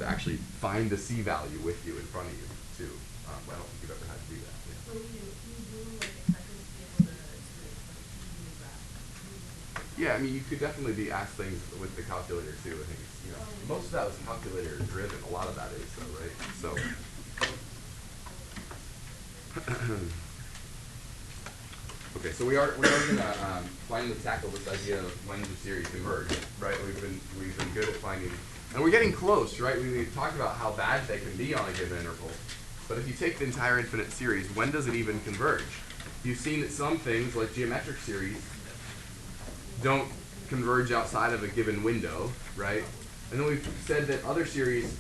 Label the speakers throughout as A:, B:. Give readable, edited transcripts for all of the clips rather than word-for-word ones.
A: actually find the C value with you in front of you too. I don't think you've ever had to do that. Yeah.
B: So you do like expect us to be able to experience like easily graph.
A: Yeah, I mean, you could definitely be asked things with the calculator too. I think it's, most of that was calculator driven. A lot of that is though, right? So. Okay, so we are gonna finally tackle this idea of when the series converge, right? We've been good at finding, and we're getting close, right? We talked about how bad they can be on a given interval, but if you take the entire infinite series, when does it even converge? You've seen that some things, like geometric series, don't converge outside of a given window, right? And then we've said that other series,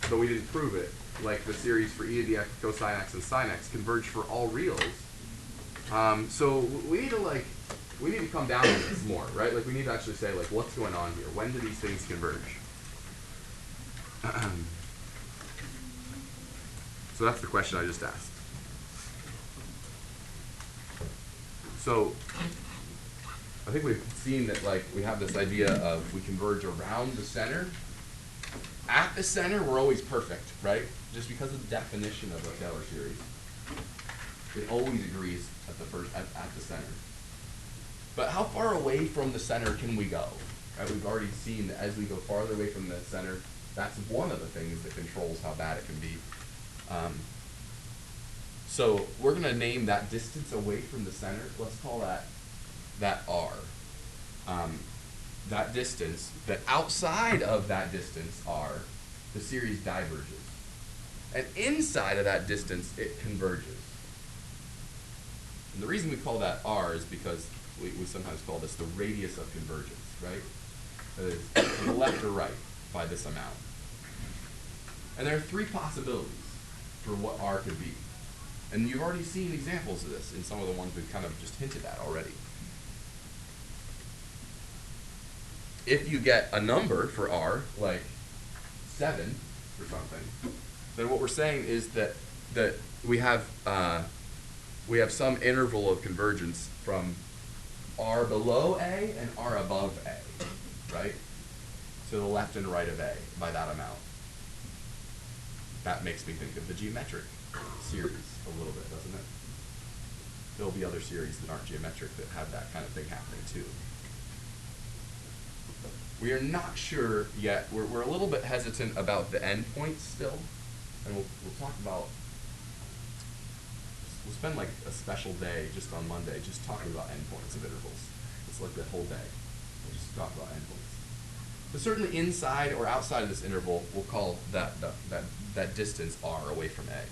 A: but we didn't prove it, like the series for e to the x, cosine x, and sine x, converge for all reals. So we need to come down on this more, right? Like we need to actually say, like, what's going on here? When do these things converge? So that's the question I just asked. So I think we've seen that, like, we have this idea of we converge around the center. At the center, we're always perfect, right? Just because of the definition of a Taylor series. It always agrees at the center. But how far away from the center can we go? Right? We've already seen that as we go farther away from the center, that's one of the things that controls how bad it can be. So we're going to name that distance away from the center. Let's call that R. That distance, that outside of that distance R, the series diverges. And inside of that distance, it converges. And the reason we call that R is because we sometimes call this the radius of convergence, right? That is to the left or right by this amount. And there are three possibilities for what R could be. And you've already seen examples of this in some of the ones we've kind of just hinted at already. If you get a number for R, like 7 or something, then what we're saying is that we have some interval of convergence from R below A and R above A, right? To the left and right of A by that amount. That makes me think of the geometric series a little bit, doesn't it? There'll be other series that aren't geometric that have that kind of thing happening too. We are not sure yet. We're a little bit hesitant about the endpoints still, and we'll talk about. We'll spend like a special day just on Monday just talking about endpoints of intervals. It's like the whole day. We'll just talk about endpoints. But certainly inside or outside of this interval, we'll call that distance R away from A.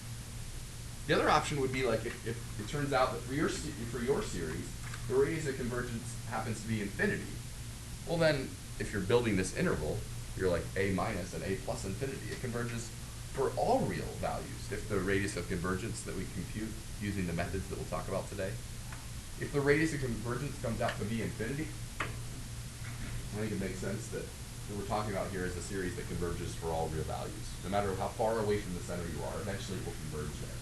A: The other option would be like if it turns out that for your series, the radius of convergence happens to be infinity. Well then, if you're building this interval, you're like A minus and A plus infinity. It converges for all real values if the radius of convergence that we compute using the methods that we'll talk about today. If the radius of convergence comes out to be infinity, I think it makes sense that what we're talking about here is a series that converges for all real values. No matter how far away from the center you are, eventually it will converge there.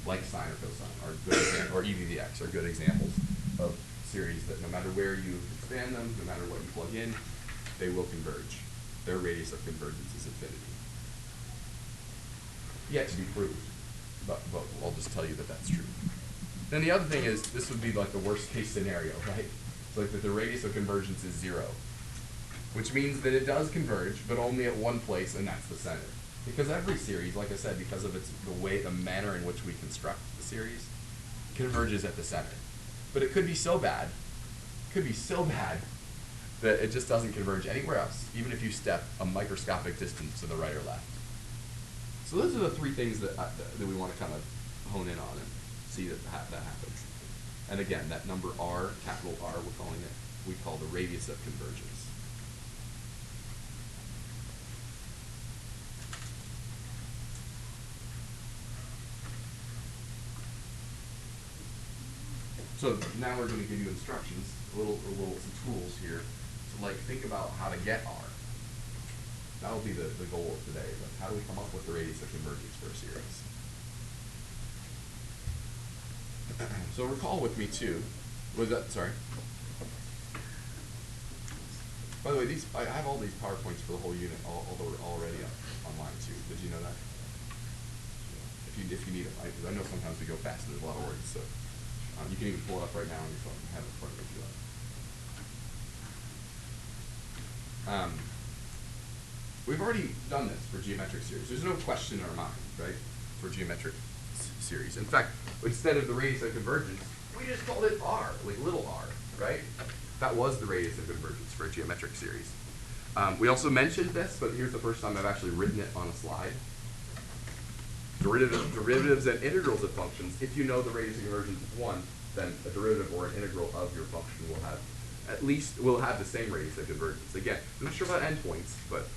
A: Like sine or cosine, or e to the x are good examples of series that no matter where you expand them, no matter what you plug in, they will converge. Their radius of convergence is infinity. Yet to be proved, but I'll just tell you that that's true. Then the other thing is, this would be like the worst case scenario, right? It's like that the radius of convergence is 0, which means that it does converge, but only at one place, and that's the center. Because every series, like I said, because of the manner in which we construct the series, converges at the center. But it could be so bad, that it just doesn't converge anywhere else, even if you step a microscopic distance to the right or left. So those are the three things that we want to kind of hone in on and see that happens. And again, that number R, capital R, we call the radius of convergence. So now we're going to give you instructions, some tools here to like think about how to get R. That'll be the goal of today. Like, how do we come up with the radius of convergence for a series? So recall with me too. Sorry. By the way, I have all these PowerPoints for the whole unit, although we're already up. online too. Did you know that? If you need them, I know sometimes we go fast and there's a lot of words, so you can even pull it up right now on your phone and have it in front of you if you like. We've already done this for geometric series. There's no question in our mind, right, for geometric series. In fact, instead of the radius of convergence, we just called it r, like little r, right? That was the radius of convergence for a geometric series. We also mentioned this, but here's the first time I've actually written it on a slide. Derivatives and integrals of functions. If you know the radius of convergence is 1, then a derivative or an integral of your function will have the same radius of convergence. Again, I'm not sure about endpoints, but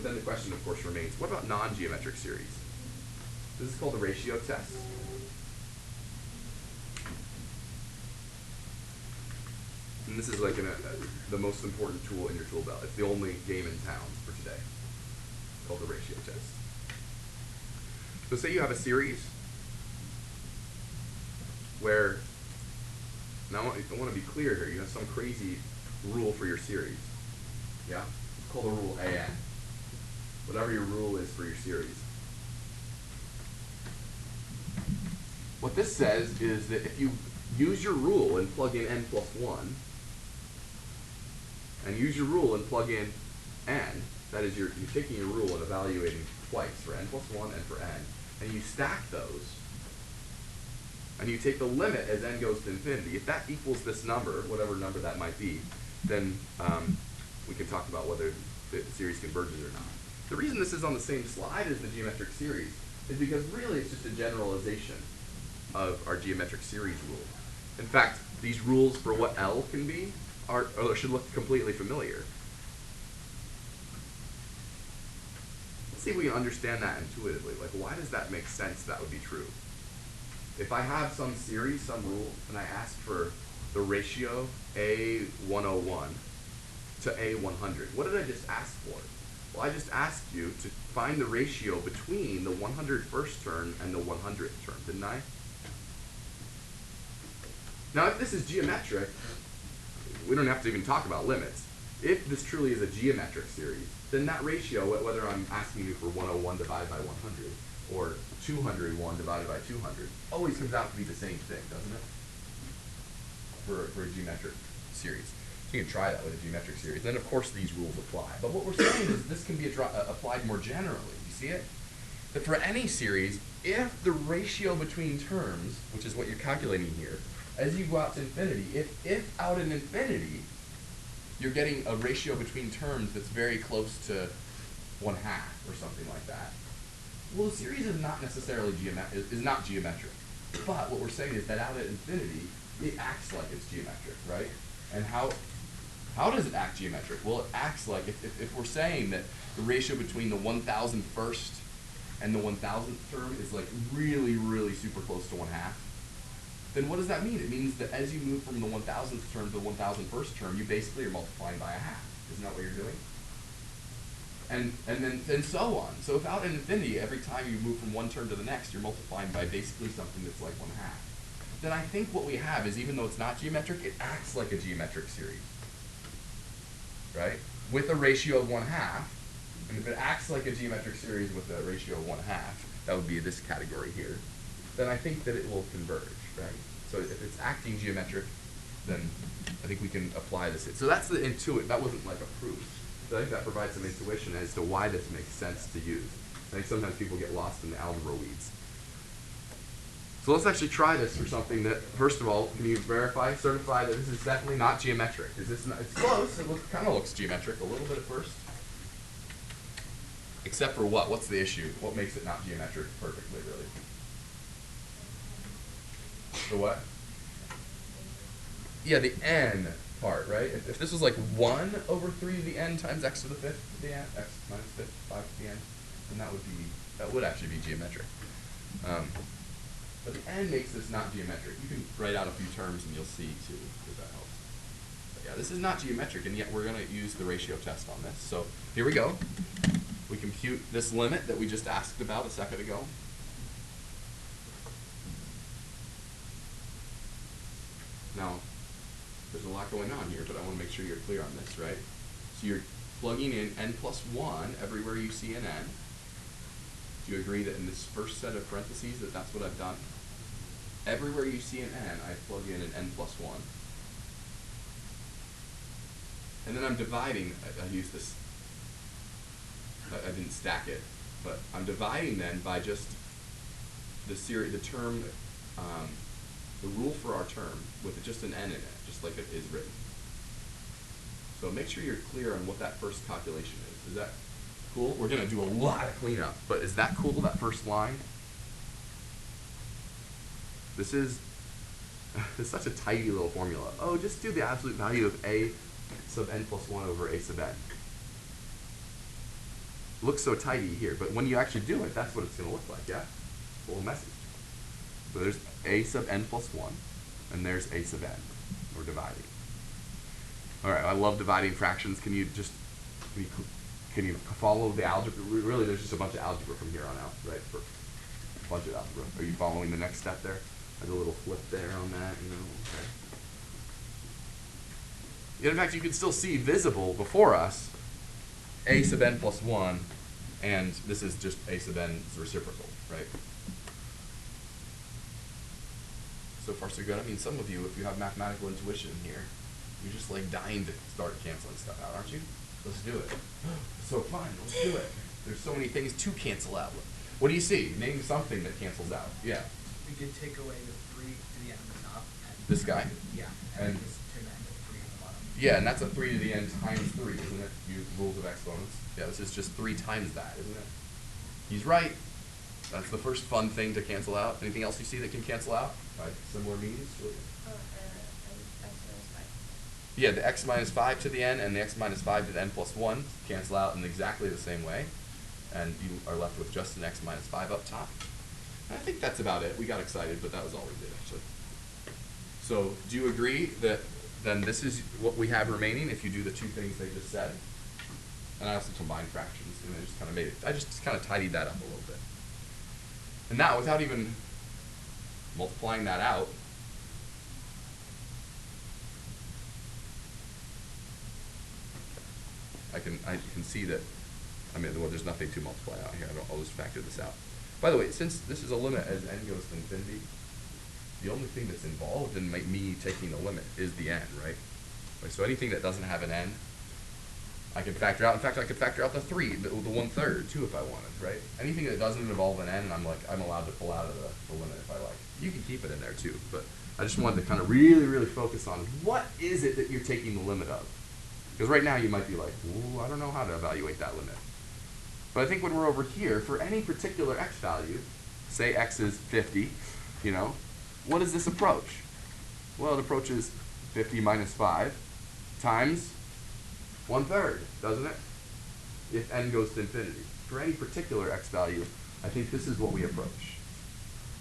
A: then the question, of course, remains: what about non-geometric series? This is called the ratio test. And this is like the most important tool in your tool belt. It's the only game in town for today. It's called the ratio test. So say you have a series where, now I want to be clear here, you have some crazy rule for your series. Yeah? It's called the rule AN. Whatever your rule is for your series. What this says is that if you use your rule and plug in n plus 1, and use your rule and plug in n, that is, you're taking your rule and evaluating twice for n plus 1 and for n, and you stack those, and you take the limit as n goes to infinity. If that equals this number, whatever number that might be, then we can talk about whether the series converges or not. The reason this is on the same slide as the geometric series is because really it's just a generalization of our geometric series rule. In fact, these rules for what L can be should look completely familiar. Let's see if we can understand that intuitively. Like, why does that make sense that would be true? If I have some series, some rule, and I ask for the ratio A101 to A100, what did I just ask for? Well, I just asked you to find the ratio between the 101st term and the 100th term, didn't I? Now, if this is geometric, we don't have to even talk about limits. If this truly is a geometric series, then that ratio, whether I'm asking you for 101 divided by 100 or 201 divided by 200, always comes out to be the same thing, doesn't it? For a geometric series. You can try that with a geometric series. Then, of course, these rules apply. But what we're saying is this can be applied more generally. You see it? That for any series, if the ratio between terms, which is what you're calculating here, as you go out to infinity, if out in infinity, you're getting a ratio between terms that's very close to 1/2 or something like that, well, the series is not necessarily geometric. But what we're saying is that out at infinity, it acts like it's geometric, right? And how does it act geometric? Well, it acts like, if we're saying that the ratio between the 1,001st and the 1,000th term is like really, really super close to 1/2, then what does that mean? It means that as you move from the 1,000th term to the 1,001st term, you basically are multiplying by 1/2. Isn't that what you're doing? And so on. So if out in infinity, every time you move from one term to the next, you're multiplying by basically something that's like 1/2. Then I think what we have is, even though it's not geometric, it acts like a geometric series, right? With a ratio of 1/2, and if it acts like a geometric series with a ratio of 1/2, that would be this category here, then I think that it will converge, right? So if it's acting geometric, then I think we can apply this. So that's the intuit. That wasn't like a proof. So I think that provides some intuition as to why this makes sense to use. I think sometimes people get lost in the algebra weeds. So let's actually try this for something that, first of all, can you certify that this is definitely not geometric? Is this not? It's close. It kind of looks geometric a little bit at first. Except for what? What's the issue? What makes it not geometric perfectly, really? The what? Yeah, the n part, right? If this was like 1/3 of the n times x to the 5th to the n, x minus 5th, 5 to the n, then that would actually be geometric. But the n makes this not geometric. You can write out a few terms and you'll see too, if that helps. But yeah, this is not geometric, and yet we're going to use the ratio test on this. So here we go. We compute this limit that we just asked about a second ago. Now, there's a lot going on here, but I want to make sure you're clear on this, right? So plugging in n plus 1 everywhere you see an n. Do you agree that in this first set of parentheses that that's what I've done? Everywhere you see an n, I plug in an n plus 1. And then I'm dividing, I use this, I didn't stack it, but I'm dividing then by just the term, the rule for our term with just an n in it, just like it is written. So make sure you're clear on what that first calculation is. Is that cool? We're going to do a lot of cleanup, but is that cool, that first line? This is it's such a tidy little formula. Oh, just do the absolute value of a sub n plus 1 over a sub n. Looks so tidy here, but when you actually do it, that's what it's going to look like, yeah? It's a little messy. So there's a sub n plus 1, and there's a sub n. We're dividing. All right, I love dividing fractions. Can you follow the algebra? Really, there's just a bunch of algebra from here on out, right? For a bunch of algebra. Are you following the next step there? There's a little flip there on that, you know. Okay. In fact, you can still see visible before us a sub n plus 1, and this is just a sub n's reciprocal, right? So far, so good. I mean, some of you, if you have mathematical intuition here, you're just like dying to start canceling stuff out, aren't you? Let's do it. It's so fun. Let's do it. There's so many things to cancel out. What do you see? Name something that cancels out. Yeah.
C: We could take away the 3 to the n on the top. And
A: This guy?
C: Yeah. And just turn that into 3 on the bottom.
A: Yeah, and that's a 3 to the n times 3, isn't it? You rules of exponents. Yeah, this is just 3 times that, isn't it? He's right. That's the first fun thing to cancel out. Anything else you see that can cancel out by similar means? Yeah, the x minus 5 to the n and the x minus 5 to the n plus 1 cancel out in exactly the same way. And you are left with just an x minus 5 up top. And I think that's about it. We got excited, but that was all we did, actually. So do you agree that then this is what we have remaining if you do the two things they just said? And I also combined fractions, and I just kind of made it, I just kind of tidied that up a little bit. And now, without even multiplying that out, you can see that, I mean, well, there's nothing to multiply out here. I'll just factor this out. By the way, since this is a limit as n goes to infinity, the only thing that's involved in me taking the limit is the n, right? So anything that doesn't have an n, I can factor out. In fact, I could factor out the 3, the 1/3 too if I wanted, right? Anything that doesn't involve an n, I'm allowed to pull out of the limit if I like. You can keep it in there too, but I just wanted to kind of really, really focus on what is it that you're taking the limit of? Because right now you might be like, ooh, I don't know how to evaluate that limit. But I think when we're over here, for any particular x value, say x is 50, you know, what does this approach? Well, it approaches 50 minus 5 times 1/3, doesn't it? If n goes to infinity. For any particular x value, I think this is what we approach.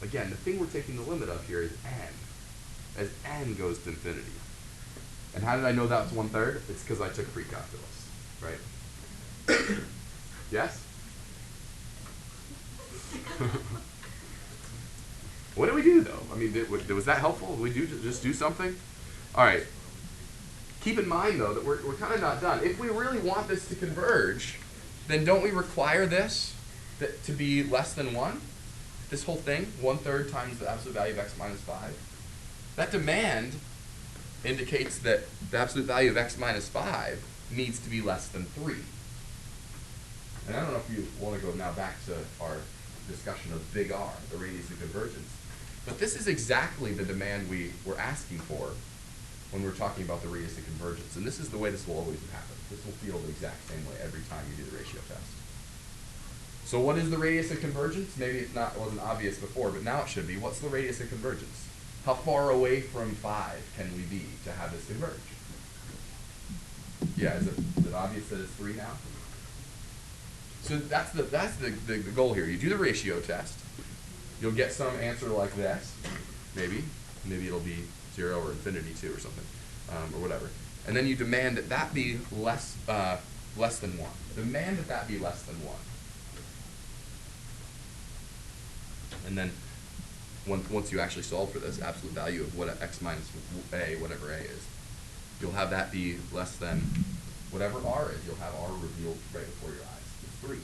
A: Again, the thing we're taking the limit of here is n, as n goes to infinity. And how did I know that was 1/3? It's because I took pre-calculus, right? Yes? What did we do, though? I mean, was that helpful? Did we just do something? All right. Keep in mind, though, that we're kind of not done. If we really want this to converge, then don't we require this to be less than 1? This whole thing, 1/3 times the absolute value of x minus 5. That demand indicates that the absolute value of x minus 5 needs to be less than 3. And I don't know if you want to go now back to our discussion of big R, the radius of convergence. But this is exactly the demand we were asking for when we're talking about the radius of convergence. And this is the way this will always happen. This will feel the exact same way every time you do the ratio test. So what is the radius of convergence? Maybe it wasn't obvious before, but now it should be. What's the radius of convergence? How far away from 5 can we be to have this converge? Yeah, is it obvious that it's 3 now? So that's the goal here. You do the ratio test. You'll get some answer like this, maybe. Maybe it'll be 0 or infinity 2 or something, or whatever. And then you demand that that be less than 1. Demand that that be less than 1. And then once you actually solve for this absolute value of what x minus a, whatever a is, you'll have that be less than Whatever R is, you'll have R revealed right before your eyes. It's 3.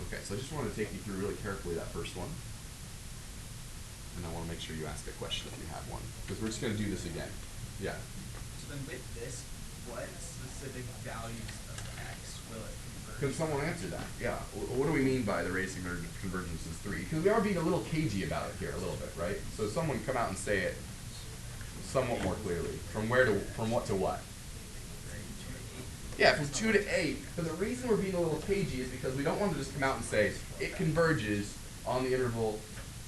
A: Okay, so I just wanted to take you through really carefully that first one. And I want to make sure you ask a question if you have one. Because we're just going to do this again. Yeah.
C: So then with this, what specific values of x will it convert?
A: Can someone answer that? Yeah. What do we mean by the radius of convergence is 3? Because we are being a little cagey about it here a little bit, right? So someone come out and say it somewhat more clearly. From what to what? Yeah, from 2 to 8. But the reason we're being a little cagey is because we don't want to just come out and say it converges on the interval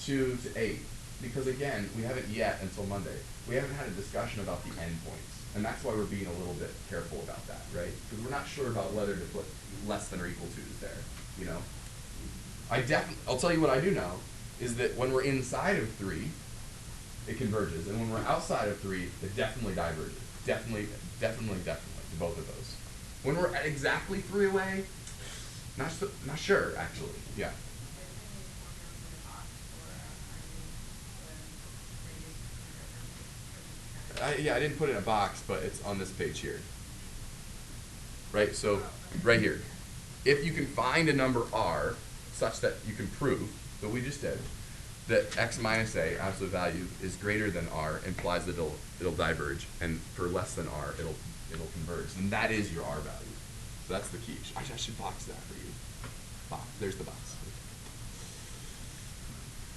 A: 2 to 8. Because again, we haven't yet until Monday. We haven't had a discussion about the endpoints. And that's why we're being a little bit careful about that, right? Because we're not sure about whether to put less than or equal to there, you know? I'll tell you what I do know, is that when we're inside of 3, it converges. And when we're outside of 3, it definitely diverges. Definitely, both of those. When we're at exactly 3 away, not sure, actually, yeah. I didn't put it in a box, but it's on this page here. Right, so right here. If you can find a number R such that you can prove, that we just did, that x minus a, absolute value, is greater than R, implies that it'll diverge, and for less than R, it'll converge. And that is your R value. So that's the key. I should box that for you. There's the box.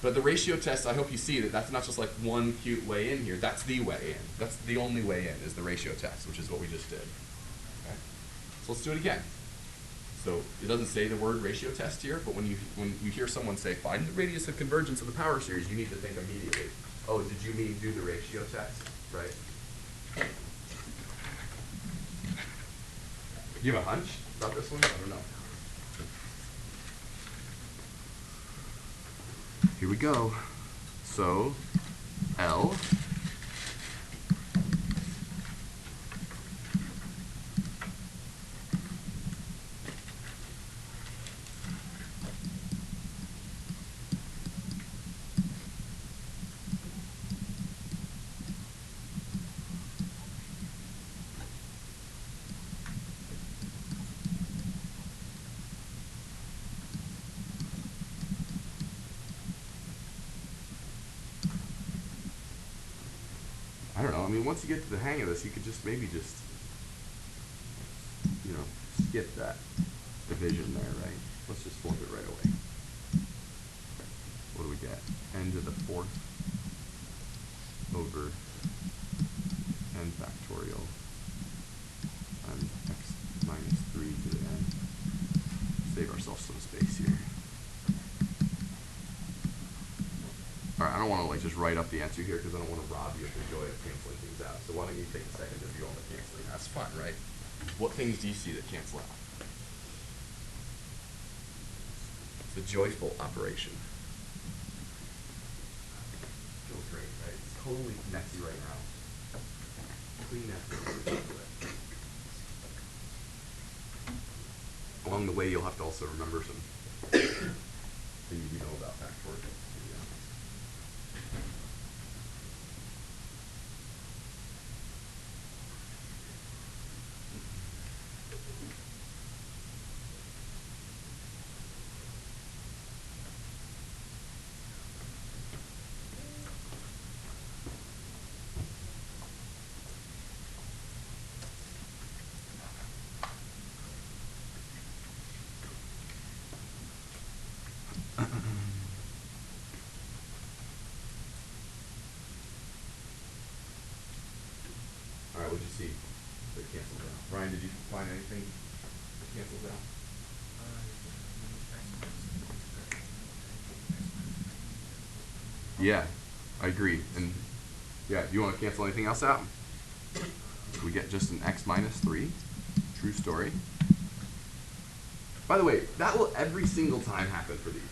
A: But the ratio test, I hope you see that that's not just like one cute way in here. That's the way in. That's the only way in, is the ratio test, which is what we just did. Okay? So let's do it again. So it doesn't say the word ratio test here, but when you hear someone say, find the radius of convergence of the power series, you need to think immediately, oh, did you mean do the ratio test? Right? Do you have a hunch about this one? I don't know. Here we go. So, L I don't know. I mean, once you get to the hang of this, you could maybe just, skip that division there, right? Let's just flip it right away. What do we get? N to the 4th over n factorial and x minus 3 to the n. Save ourselves some space here. All right, I don't want to just write up the answer here because I don't want to rob you of the joy of canceling things out. So why don't you take a second to do all the canceling? That's fun, right? What things do you see that cancel out? It's a joyful operation. Feels great, right? It's totally messy right now. Clean that thing. Along the way, you'll have to also remember some things you know about factorial. All right, what'd you see that cancels out? Brian, did you find anything that cancels out? Yeah, I agree. And yeah, do you want to cancel anything else out? We get just an x minus 3. True story. By the way, that will every single time happen for these,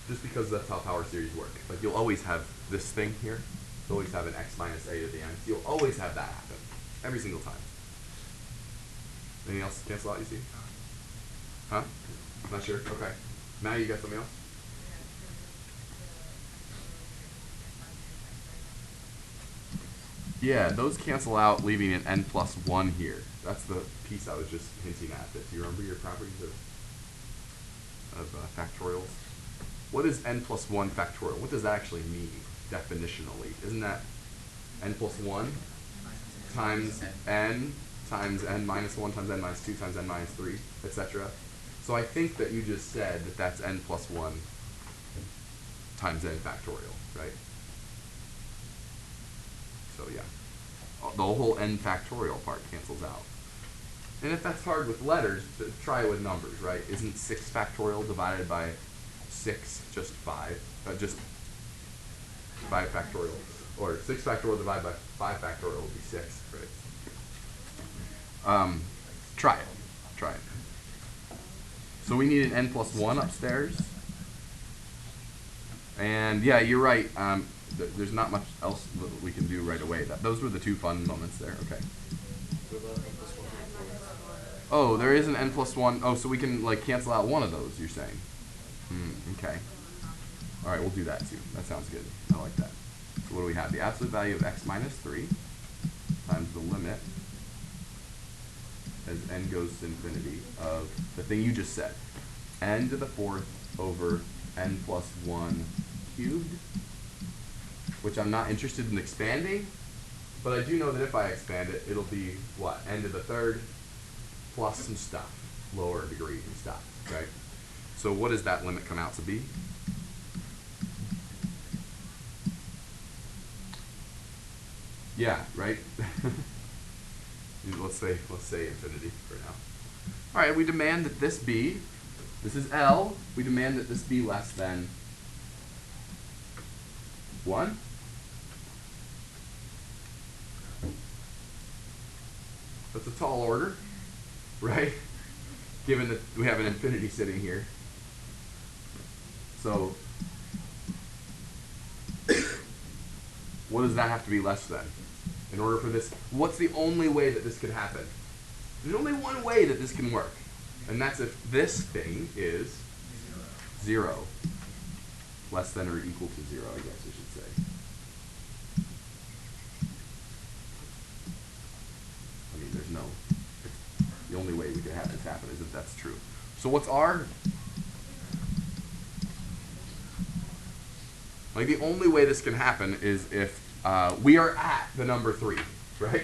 A: just because that's how power series work. Like, you'll always have this thing here. You'll always have an x minus a to the n. You'll always have that happen. Every single time. Anything else cancel out you see? Huh? Not sure? Okay. Matt, you got something else? Yeah, those cancel out, leaving an n plus 1 here. That's the piece I was just hinting at. Do you remember your properties of factorials? What is n plus 1 factorial? What does that actually mean definitionally? Isn't that n plus 1 times n minus 1 times n minus 2 times n minus 3, etc.? So I think that you just said that that's n plus 1 times n factorial, right? So yeah, the whole n factorial part cancels out. And if that's hard with letters, try it with numbers, right? Isn't 6 factorial divided by 6 just 5? Just 5 factorial. Or 6 factorial divided by 5 factorial would be 6, right? Try it. Try it. So we need an n plus 1 upstairs. And yeah, you're right. There's not much else that we can do right away. Those were the 2 fun moments there. Okay. Oh, there is an n plus 1. Oh, so we can like cancel out one of those, you're saying. Okay. All right, we'll do that too. That sounds good. I like that. So what do we have? The absolute value of x minus 3 times the limit as n goes to infinity of the thing you just said. N to the 4th over n plus 1 cubed, which I'm not interested in expanding, but I do know that if I expand it, it'll be what? N to the 3rd plus some stuff, lower degree and stuff, right? So what does that limit come out to be? Yeah, right? let's say infinity for now. All right, we demand that this be, this is L, we demand that this be less than 1. That's a tall order, right? Given that we have an infinity sitting here. So, what does that have to be less than? In order for this, what's the only way that this could happen? There's only one way that this can work. And that's if this thing is 0. Less than or equal to 0, I guess I should say. I mean, there's no, the only way we could have this happen is if that's true. So what's our, like the only way this can happen is if we are at the number 3, right?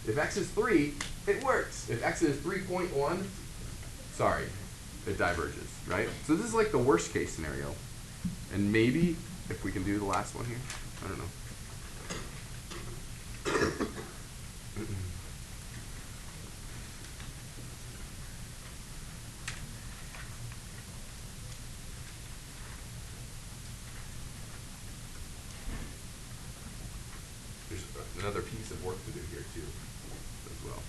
A: If x is 3, it works. If x is 3.1, sorry, it diverges, right? So this is like the worst case scenario. And maybe, if we can do the last one here, I don't know. There's another piece of work to do here too, as well.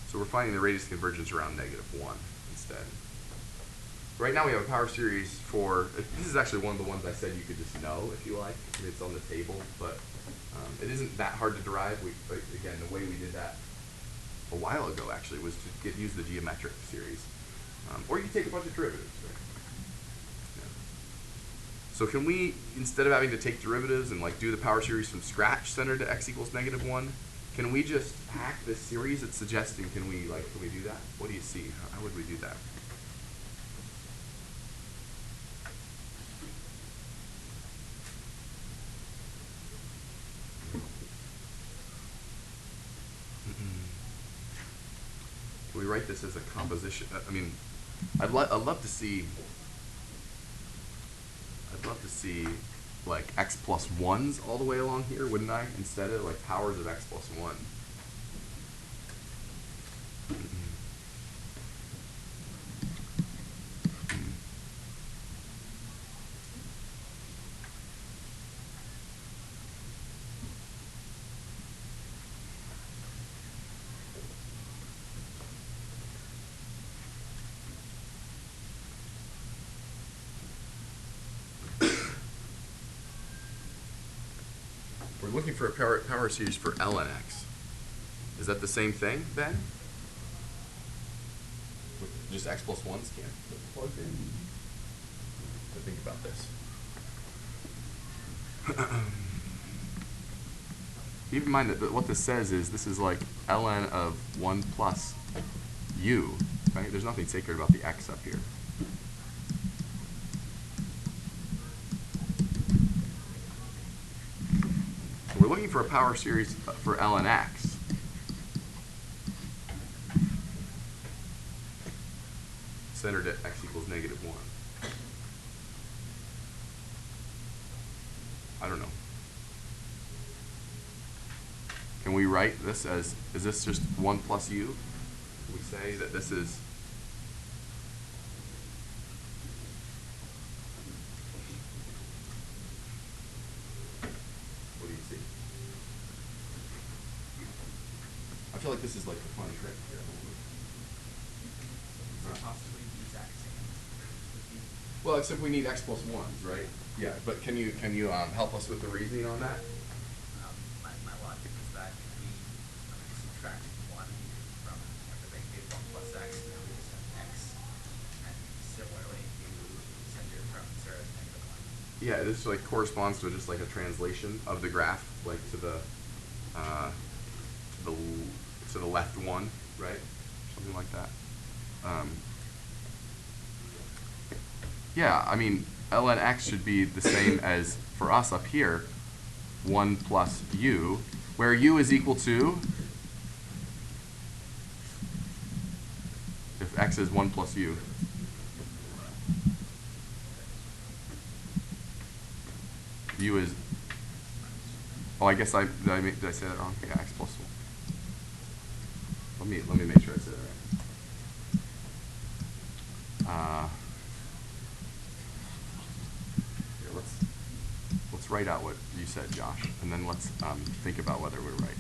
A: So we're finding the radius of convergence around -1 instead. Right now we have a power series for, this is actually one of the ones I said you could just know if you like. It's on the table, but it isn't that hard to derive. Again, the way we did that a while ago actually was to use the geometric series. Or you take a bunch of derivatives, right? Yeah. So can we, instead of having to take derivatives and like do the power series from scratch centered to x equals -1, can we just hack this series it's suggesting? Can we do that? What do you see? How would we do that? Can we write this as a composition? I mean, I'd love to see like x plus 1s all the way along here, wouldn't I? Instead of like powers of x plus 1. We're looking for a power series for ln x. Is that the same thing, Ben? Just x plus 1s can't get plugged in. to think about this. Keep in mind that what this says is this is like ln of 1 plus u, right? There's nothing sacred about the x up here. So we're looking for a power series for ln x. Centered at x equals -1. I don't know. Can we write this as, is this just 1 plus u? Can we say that this is what do you see? I feel like this is like the fun trick here.
C: Or possibly the exact same.
A: Well, except we need x plus 1s, right? Yeah, but can you help us with the reasoning on that?
C: My logic is that if we subtract 1 from the big 1 plus x, now we just have x. And similarly, if you center from 0 to -1.
A: Yeah, this like corresponds to just like a translation of the graph, like to the left one, right? Something like that. Yeah, I mean, ln x should be the same as, for us up here, 1 plus u, where u is equal to, if x is 1 plus u, u is, oh, I guess did I say that wrong? Yeah, x plus 1. Let me make sure I said it right. Here, let's write out what you said, Josh, and then let's think about whether we're right.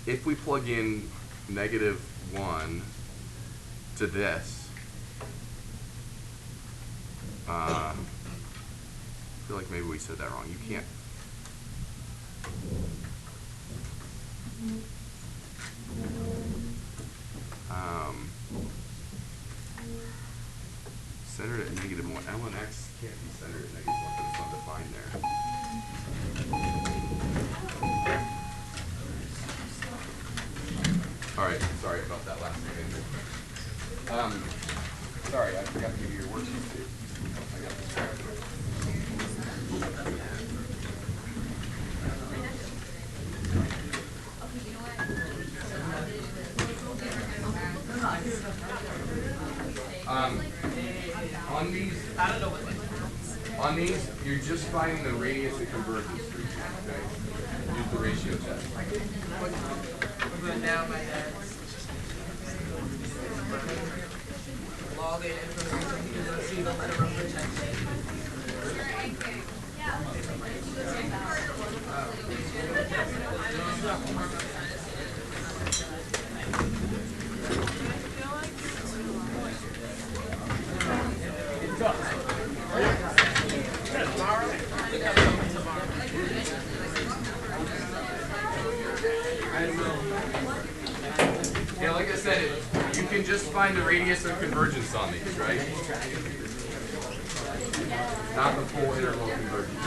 A: If we plug in -1 to this, I feel like maybe we said that wrong. You can't. Centered at -1. ln x can't be centered at -1 because it's undefined there. All right, sorry about that last thing. Sorry, I forgot to give you your worksheet too. I got distracted. On these, you're just finding the radius of convergence for each one, okay? Use the ratio test.
C: We're going down by that. Log it in from the see the letter of protection.
A: Yeah, like I said, you can just find the radius of convergence on these, right? Not the full interval convergence.